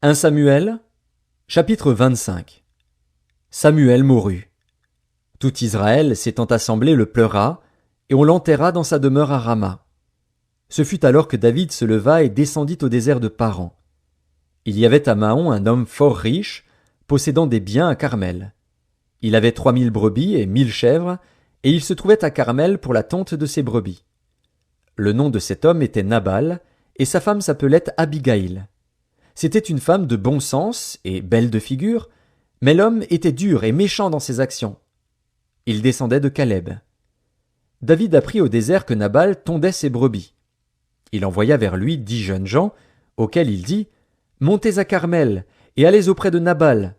1 Samuel, chapitre 25. Samuel mourut. Tout Israël s'étant assemblé le pleura, et on l'enterra dans sa demeure à Rama. Ce fut alors que David se leva et descendit au désert de Paran. Il y avait à Maon un homme fort riche, possédant des biens à Carmel. Il avait 3000 brebis et 1000 chèvres, et il se trouvait à Carmel pour la tonte de ses brebis. Le nom de cet homme était Nabal, et sa femme s'appelait Abigaïl. C'était une femme de bon sens et belle de figure, mais l'homme était dur et méchant dans ses actions. Il descendait de Caleb. David apprit au désert que Nabal tondait ses brebis. Il envoya vers lui 10 jeunes gens, auxquels il dit « Montez à Carmel, et allez auprès de Nabal.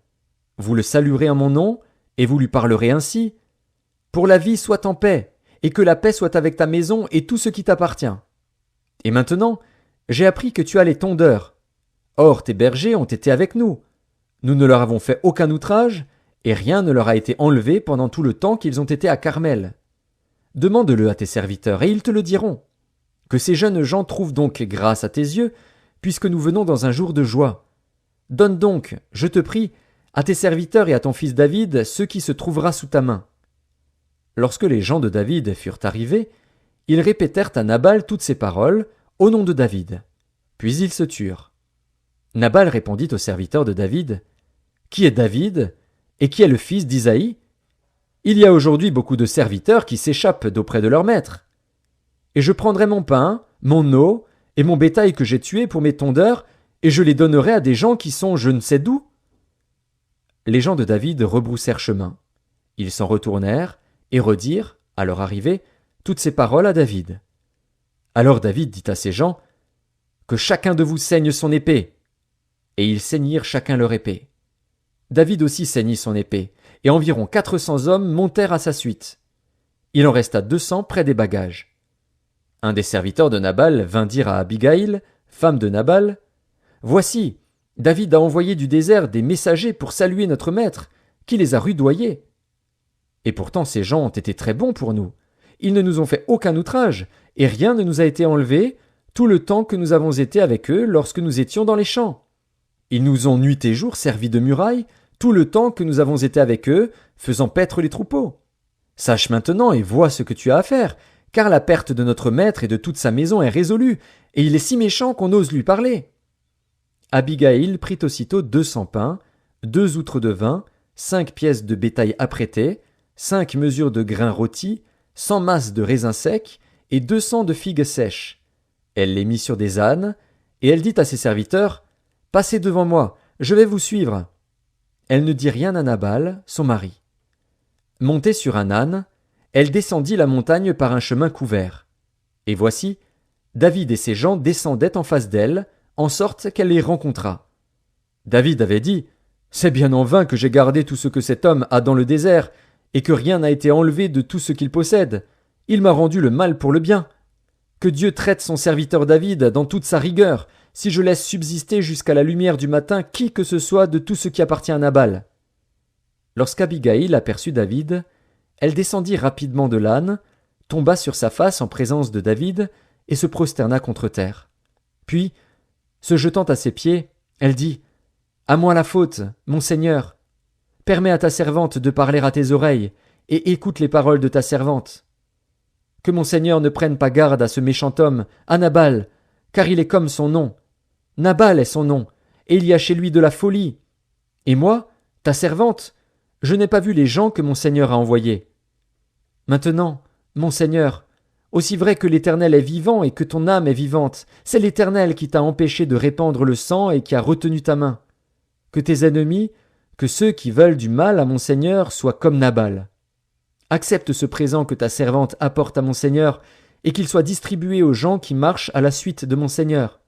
Vous le saluerez en mon nom, et vous lui parlerez ainsi. Pour la vie sois en paix, et que la paix soit avec ta maison et tout ce qui t'appartient. Et maintenant, j'ai appris que tu as les tondeurs. Or tes bergers ont été avec nous. Nous ne leur avons fait aucun outrage, et rien ne leur a été enlevé pendant tout le temps qu'ils ont été à Carmel. Demande-le à tes serviteurs, et ils te le diront. Que ces jeunes gens trouvent donc grâce à tes yeux, puisque nous venons dans un jour de joie. Donne donc, je te prie, à tes serviteurs et à ton fils David ce qui se trouvera sous ta main. » Lorsque les gens de David furent arrivés, ils répétèrent à Nabal toutes ces paroles, au nom de David. Puis ils se turent. Nabal répondit aux serviteurs de David, « Qui est David, et qui est le fils d'Isaïe ? Il y a aujourd'hui beaucoup de serviteurs qui s'échappent d'auprès de leur maître. Et je prendrai mon pain, mon eau, et mon bétail que j'ai tué pour mes tondeurs, et je les donnerai à des gens qui sont je ne sais d'où. » Les gens de David rebroussèrent chemin. Ils s'en retournèrent, et redirent, à leur arrivée, toutes ces paroles à David. Alors David dit à ses gens, « Que chacun de vous saigne son épée. » Et ils saignirent chacun leur épée. David aussi saignit son épée, et environ 400 hommes montèrent à sa suite. Il en resta 200 près des bagages. Un des serviteurs de Nabal vint dire à Abigaïl, femme de Nabal, « Voici, David a envoyé du désert des messagers pour saluer notre maître, qui les a rudoyés. Et pourtant ces gens ont été très bons pour nous. Ils ne nous ont fait aucun outrage, et rien ne nous a été enlevé tout le temps que nous avons été avec eux lorsque nous étions dans les champs. Ils nous ont nuit et jour servi de muraille tout le temps que nous avons été avec eux, faisant paître les troupeaux. Sache maintenant et vois ce que tu as à faire, car la perte de notre maître et de toute sa maison est résolue, et il est si méchant qu'on ose lui parler. » Abigaïl prit aussitôt 200 pains, 2 outres de vin, 5 pièces de bétail apprêtées, 5 mesures de grains rôtis, 100 masses de raisins secs et 200 de figues sèches. Elle les mit sur des ânes, et elle dit à ses serviteurs, « Passez devant moi, je vais vous suivre. » Elle ne dit rien à Nabal, son mari. Montée sur un âne, elle descendit la montagne par un chemin couvert. Et voici, David et ses gens descendaient en face d'elle, en sorte qu'elle les rencontra. David avait dit, « C'est bien en vain que j'ai gardé tout ce que cet homme a dans le désert, et que rien n'a été enlevé de tout ce qu'il possède. Il m'a rendu le mal pour le bien. Que Dieu traite son serviteur David dans toute sa rigueur, si je laisse subsister jusqu'à la lumière du matin qui que ce soit de tout ce qui appartient à Nabal. » Lorsqu'Abigaïl aperçut David, elle descendit rapidement de l'âne, tomba sur sa face en présence de David et se prosterna contre terre. Puis, se jetant à ses pieds, elle dit, « À moi la faute, mon Seigneur. Permets à ta servante de parler à tes oreilles, et écoute les paroles de ta servante. Que mon Seigneur ne prenne pas garde à ce méchant homme, à Nabal, car il est comme son nom. Nabal est son nom, et il y a chez lui de la folie. Et moi, ta servante, je n'ai pas vu les gens que mon Seigneur a envoyés. Maintenant, mon Seigneur, aussi vrai que l'Éternel est vivant et que ton âme est vivante, c'est l'Éternel qui t'a empêché de répandre le sang et qui a retenu ta main. Que tes ennemis, que ceux qui veulent du mal à mon Seigneur soient comme Nabal. Accepte ce présent que ta servante apporte à mon Seigneur, et qu'il soit distribué aux gens qui marchent à la suite de mon Seigneur.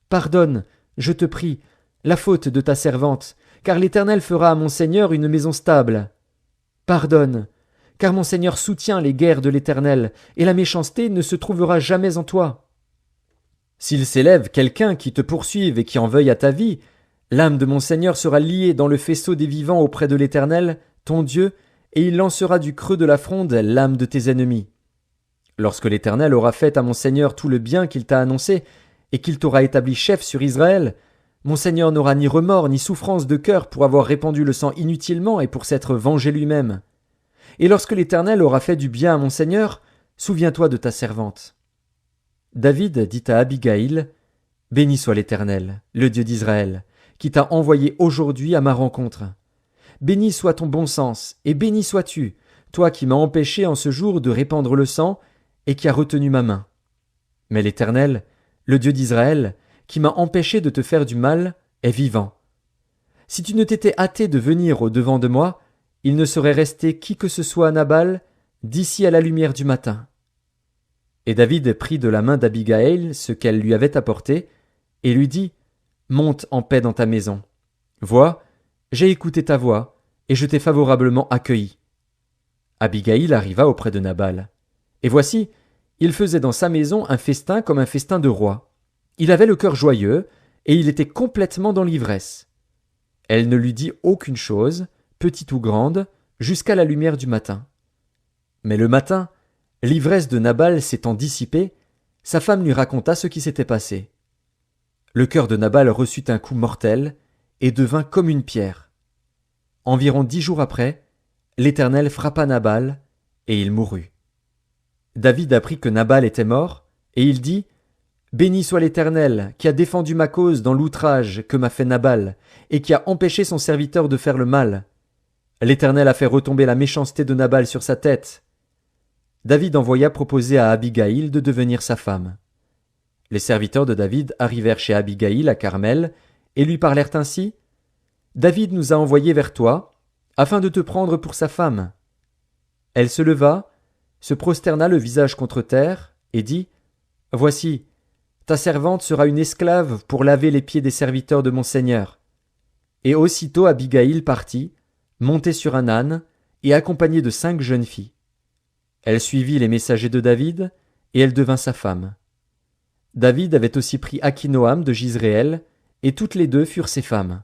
Pardonne, je te prie, la faute de ta servante, car l'Éternel fera à mon Seigneur une maison stable. Pardonne, car mon Seigneur soutient les guerres de l'Éternel, et la méchanceté ne se trouvera jamais en toi. S'il s'élève quelqu'un qui te poursuive et qui en veuille à ta vie, l'âme de mon Seigneur sera liée dans le faisceau des vivants auprès de l'Éternel, ton Dieu, et il lancera du creux de la fronde l'âme de tes ennemis. Lorsque l'Éternel aura fait à mon Seigneur tout le bien qu'il t'a annoncé, et qu'il t'aura établi chef sur Israël, Mon Seigneur n'aura ni remords ni souffrance de cœur pour avoir répandu le sang inutilement et pour s'être vengé lui-même. Et lorsque l'Éternel aura fait du bien à mon Seigneur, souviens-toi de ta servante. » David dit à Abigaïl, « Béni soit l'Éternel, le Dieu d'Israël, qui t'a envoyé aujourd'hui à ma rencontre. Béni soit ton bon sens, et béni sois-tu, toi qui m'as empêché en ce jour de répandre le sang, et qui as retenu ma main. Mais l'Éternel, le Dieu d'Israël, qui m'a empêché de te faire du mal, est vivant. Si tu ne t'étais hâté de venir au-devant de moi, il ne serait resté qui que ce soit à Nabal, d'ici à la lumière du matin. » Et David prit de la main d'Abigaïl ce qu'elle lui avait apporté, et lui dit, « Monte en paix dans ta maison. Vois, j'ai écouté ta voix, et je t'ai favorablement accueilli. » Abigaïl arriva auprès de Nabal. Et voici, il faisait dans sa maison un festin comme un festin de roi. Il avait le cœur joyeux, et il était complètement dans l'ivresse. Elle ne lui dit aucune chose, petite ou grande, jusqu'à la lumière du matin. Mais le matin, l'ivresse de Nabal s'étant dissipée, sa femme lui raconta ce qui s'était passé. Le cœur de Nabal reçut un coup mortel, et devint comme une pierre. Environ 10 jours après, l'Éternel frappa Nabal, et il mourut. David apprit que Nabal était mort, et il dit, « Béni soit l'Éternel, qui a défendu ma cause dans l'outrage que m'a fait Nabal, et qui a empêché son serviteur de faire le mal. L'Éternel a fait retomber la méchanceté de Nabal sur sa tête. » David envoya proposer à Abigaïl de devenir sa femme. Les serviteurs de David arrivèrent chez Abigaïl à Carmel, et lui parlèrent ainsi, « David nous a envoyés vers toi, afin de te prendre pour sa femme. » Elle se leva, se prosterna le visage contre terre, et dit, « Voici, ta servante sera une esclave pour laver les pieds des serviteurs de mon Seigneur. » Et aussitôt Abigaïl partit, montée sur un âne, et accompagnée de 5 jeunes filles. Elle suivit les messagers de David, et elle devint sa femme. David avait aussi pris Akinoam de Jizréel, et toutes les 2 furent ses femmes.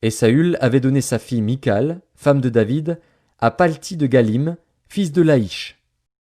Et Saül avait donné sa fille Michal, femme de David, à Palti de Galim, fils de Laïch.